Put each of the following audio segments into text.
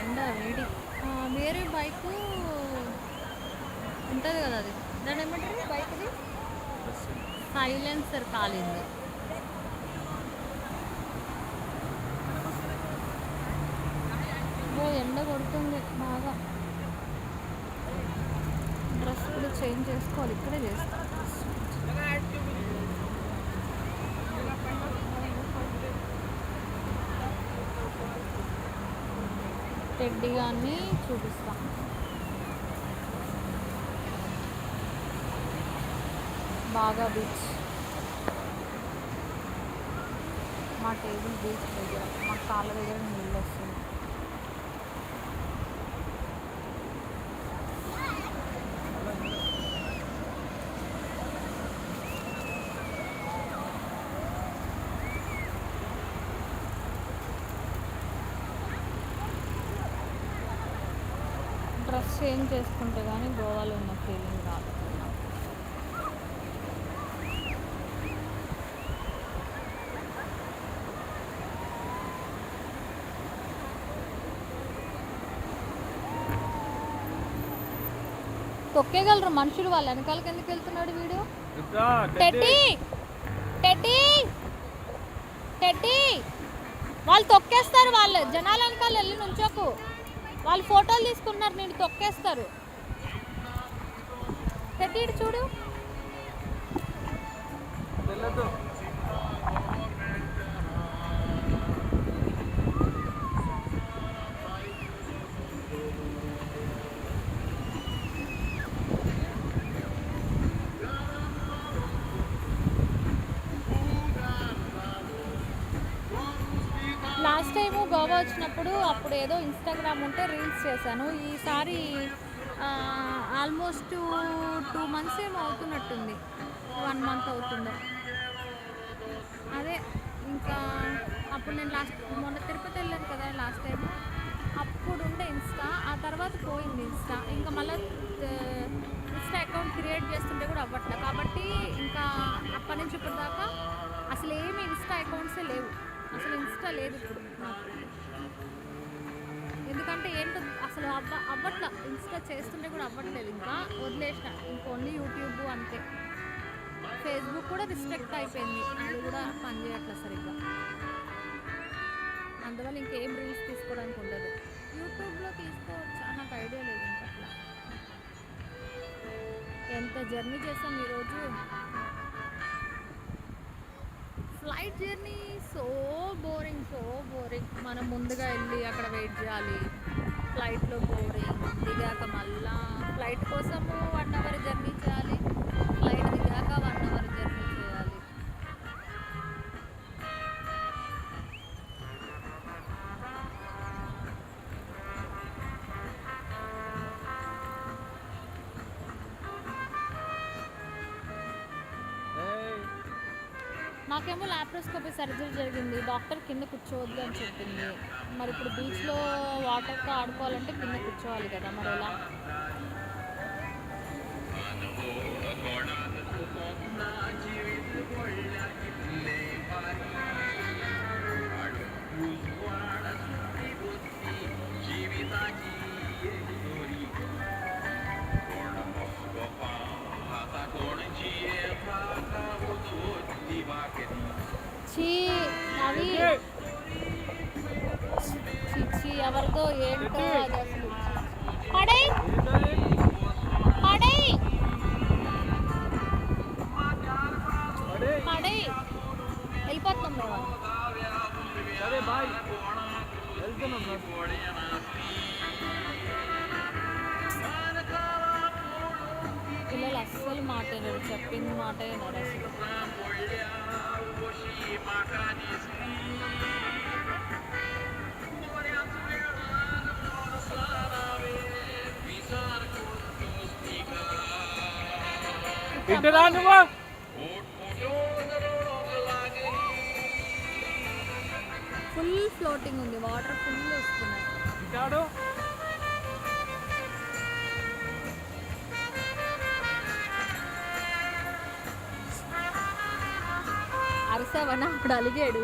ఎండ వేడి వేరే బైకు ఉంటుంది కదా, అది దాని ఏమంటారు బైక్ది, సైలెన్సర్ కాలింది. ఎండ కొడుతుంది బాగా. డ్రెస్ కూడా చేంజ్ చేసుకోవాలి, ఇక్కడే చేస్తాను. టెడ్డీ గాన్ని చూపిస్తాం. బాగా బీచ్, మా టేబుల్ బీచ్ దగ్గర, మా కాళ్ళ దగ్గర నీళ్ళు వస్తుంది. డ్రెస్ చేంజ్ చేసుకుంటే కానీ గోవాలో ఉన్న ఫీలింగ్ రాదు. తొక్కేయగలరు మనుషులు, వాళ్ళు వెనకాలకి ఎందుకు వెళ్తున్నాడు వీడు? టెడ్డీ టెడ్డీ టెడ్డీ వాళ్ళు తొక్కేస్తారు, వాళ్ళు జనాల వెనకాల వెళ్ళి నుంచోకు, వాళ్ళు ఫోటోలు తీసుకున్నారు, నేను తొక్కేస్తారు. టెడ్డీ చూడు. లాస్ట్ టైము గోవా వచ్చినప్పుడు అప్పుడు ఏదో ఇన్స్టాగ్రామ్ ఉంటే రీల్స్ చేశాను. ఈసారి ఆల్మోస్ట్ 2 months ఏమో అవుతున్నట్టుంది, 1 month అవుతుందో. అదే ఇంకా అప్పుడు నేను మొన్న తిరుపతి వెళ్ళాను కదా లాస్ట్ టైం, అప్పుడు ఉండే ఇన్స్టా, ఆ తర్వాత పోయింది ఇన్స్టా. ఇంకా మళ్ళీ ఇన్స్టా అకౌంట్ క్రియేట్ చేస్తుంటే కూడా అవ్వట్లేదు. కాబట్టి ఇంకా అప్పటి నుంచి ఇప్పుడు దాకా అసలు ఏమి ఇన్స్టా అకౌంట్సే లేవు, అసలు ఇన్స్టా లేదు ఇప్పుడు నాకు. ఎందుకంటే ఏంటో అసలు అవ్వట్లా, ఇన్స్టా చేస్తుంటే కూడా అవ్వట్లేదు, ఇంకా వదిలేసిన. ఇంకా ఓన్లీ యూట్యూబ్ అంతే. ఫేస్బుక్ కూడా రిస్ట్రిక్ట్ అయిపోయింది, అది కూడా పనిచేయట్లేదు సరిగ్గా. అందువల్ల ఇంకేం రీల్స్ తీసుకోవడానికి ఉండదు. యూట్యూబ్లో తీసుకోవచ్చా నాకు ఐడియా లేదు ఇంకా. అట్లా ఎంత జర్నీ చేసాం ఈరోజు, ఫ్లైట్ జర్నీ సో బోరింగ్. మనం ముందుగా వెళ్ళి అక్కడ వెయిట్ చేయాలి, ఫ్లైట్లో బోరింగ్. దిగాక మళ్ళా ఫ్లైట్ కోసము 1 hour జర్నీ చేయాలి, ఫ్లైట్ దిగాక 1 hour జర్నీ చేయాలి. నాకేమో లాప్రోస్కోపీ సర్జరీ జరిగింది, డాక్టర్ కింద కూర్చోవద్దు అని చెప్పింది. మరి ఇప్పుడు బీచ్లో వాటర్తో ఆడుకోవాలంటే కింద కూర్చోవాలి కదా, మరి ఎలా? అవి ఎవరిదో ఏంటో అది అసలు. పడే పడే పడే వెళ్ళిపోతున్నాం మేము. పిల్లలు అస్సలు మాట వినరు, చెప్పింది మాట వినరు అసలు. ఫుల్ ఫ్లోటింగ్ ఉంది, వాటర్ ఫుల్ వస్తున్నాయి. అరిసావనా అప్పుడు అలిగాడు.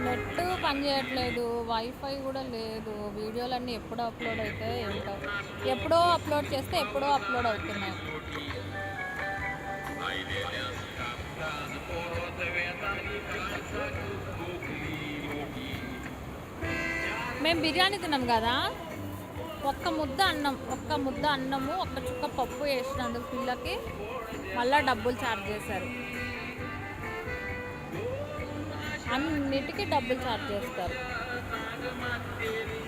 నెట్ పని చేయట్లేదు, వైఫై కూడా లేదు. వీడియోలన్నీ ఎప్పుడో అప్లోడ్ అవుతాయి ఏంటో, ఎప్పుడో అప్లోడ్ చేస్తే ఎప్పుడో అప్లోడ్ అవుతున్నాయి. మేము బిర్యానీ తిన్నాం కదా, ఒక్క ముద్ద అన్నము ఒక్క చుక్క పప్పు వేసినందుకు పిల్లకి మళ్ళీ డబ్బులు ఛార్జ్ చేశారు. అన్నిటికీ డబ్బులు ఛార్జ్ చేస్తారు.